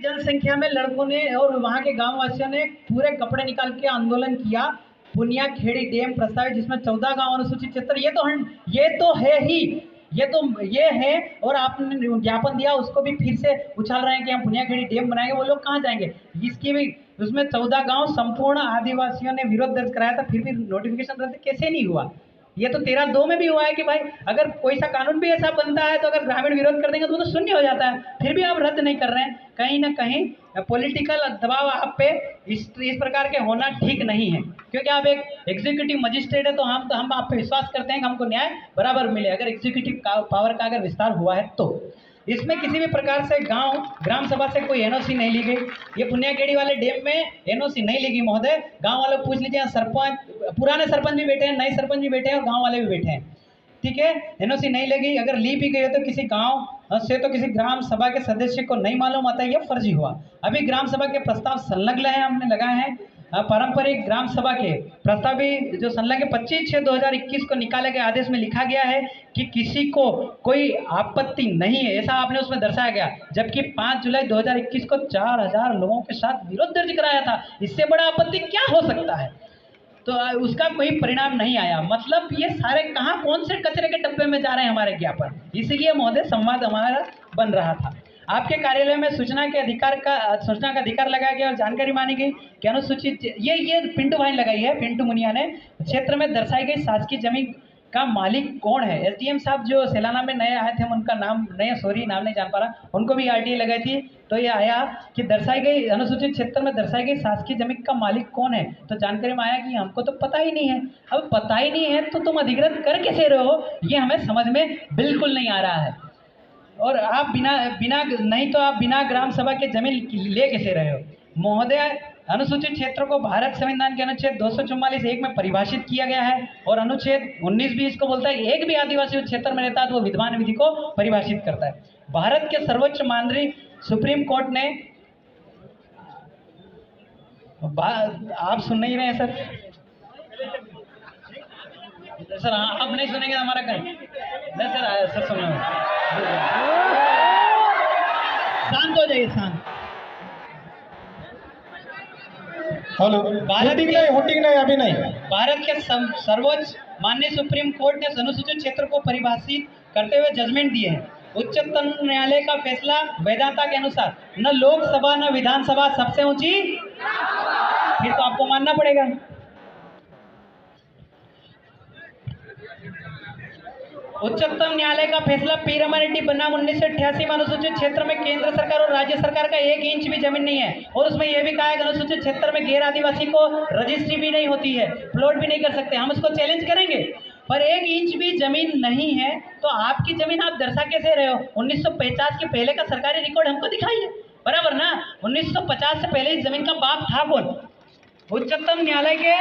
जनसंख्या में लड़कों ने और वहाँ के गांव वासियों ने पूरे कपड़े निकाल के आंदोलन किया। पुनिया खेड़ी डैम प्रस्तावित, जिसमें 14 गांव अनुसूचित क्षेत्र, ये तो है ही, ये है। और आपने ज्ञापन दिया, उसको भी फिर से उछाल रहे हैं कि हम पुनिया खेड़ी डैम बनाएंगे। वो लोग कहाँ जाएंगे? इसकी भी उसमें 14 गांव संपूर्ण आदिवासियों ने विरोध दर्ज कराया था, फिर भी नोटिफिकेशन रद्द कैसे नहीं हुआ? ये तो 13(2) में भी हुआ है कि भाई अगर कोई सा कानून भी ऐसा बनता है तो अगर ग्रामीण विरोध कर देंगे तो वो तो शून्य हो जाता है, फिर भी आप रद्द नहीं कर रहे हैं। कहीं ना कहीं पॉलिटिकल दबाव आप पे इस प्रकार के होना ठीक नहीं है, क्योंकि आप एक एग्जीक्यूटिव मजिस्ट्रेट है तो हम आप पे विश्वास करते हैं कि हमको न्याय बराबर मिले, अगर एग्जीक्यूटिव पावर का अगर विस्तार हुआ है तो। इसमें किसी भी प्रकार से ग्राम सभा से कोई एनओसी नहीं ली गई। ये पुनियाखेड़ी वाले डैम में एनओसी नहीं ली गई महोदय। गांव वालों पूछ लीजिए, सरपंच, पुराने सरपंच भी बैठे हैं, नए सरपंच भी बैठे हैं और गांव वाले भी बैठे हैं, ठीक है। एनओसी नहीं लगी, अगर ली भी गई है तो किसी गांव से, तो किसी ग्राम सभा के सदस्य को नहीं मालूम आता, यह फर्जी हुआ। अभी ग्राम सभा के प्रस्ताव संलग्न है, हमने लगाए हैं। पारंपरिक ग्राम सभा के प्रस्ताव भी जो संलग्न 25/6/2021 को निकाले गए आदेश में लिखा गया है कि किसी को कोई आपत्ति नहीं है, ऐसा आपने उसमें दर्शाया गया। जबकि 5 जुलाई 2021 को 4000 लोगों के साथ विरोध दर्ज कराया था। इससे बड़ा आपत्ति क्या हो सकता है? तो उसका कोई परिणाम नहीं आया। मतलब ये सारे कहाँ, कौन से कचरे के डब्बे में जा रहे हैं हमारे ज्ञापन? इसीलिए महोदय संवाद हमारा बन रहा था। आपके कार्यालय में सूचना का अधिकार लगाया गया और जानकारी मानी गई कि अनुसूचित, ये पिंटू भाई लगाई है, पिंटू मुनिया ने, क्षेत्र में दर्शाई गई शासकीय जमीन का मालिक कौन है। एसडीएम साहब जो सेलाना में नए आए थे, हम उनका नाम नाम नहीं जान पा रहा, उनको भी आरटीआई लगाई थी। तो ये आया कि दर्शाई गई अनुसूचित क्षेत्र में दर्शाई गई शासकीय जमीन का मालिक कौन है, तो जानकारी में आया कि हमको तो पता ही नहीं है। अब पता ही नहीं है तो तुम अधिग्रहण कर कैसे रहे हो, ये हमें समझ में बिल्कुल नहीं आ रहा है। और आप बिना ग्राम सभा के जमीन ले कैसे रहे हो? महोदय, अनुसूचित क्षेत्र को भारत संविधान के अनुच्छेद 244(1) में परिभाषित किया गया है और अनुच्छेद 19 भी इसको बोलता है, एक भी आदिवासी उस क्षेत्र में रहता है तो वो विद्वान विधि को परिभाषित करता है। भारत के सर्वोच्च न्यायालय सुप्रीम कोर्ट ने, आप सुन नहीं रहे हैं सर? सर आप नहीं सुनेंगे तो हमारा कहीं नहीं सर सुनो, शांत हो जाइए, शांत। हेलो, होटिंग नहीं अभी नहीं। भारत के सर्वोच्च माननीय सुप्रीम कोर्ट ने अनुसूचित क्षेत्र को परिभाषित करते हुए जजमेंट दिए हैं। उच्चतम न्यायालय का फैसला वेदांता के अनुसार न लोकसभा न विधानसभा सबसे ऊंची, फिर तो आपको मानना पड़ेगा। उच्चतम न्यायालय का फैसला पी रमन रेड्डी बनाम 1988 में अनुसूचित क्षेत्र में केंद्र सरकार और राज्य सरकार का 1 इंच भी जमीन नहीं है, और उसमें यह भी कहा है कि अनुसूचित क्षेत्र में गैर आदिवासी को रजिस्ट्री भी नहीं होती है, प्लॉट भी नहीं कर सकते। हम उसको चैलेंज करेंगे, पर 1 इंच भी जमीन नहीं है तो आपकी जमीन आप दर्शा कैसे रहे हो? 1950 के पहले का सरकारी रिकॉर्ड हमको दिखाइए, बराबर ना? 1950 से पहले इस जमीन का बाप था कौन? उच्चतम न्यायालय के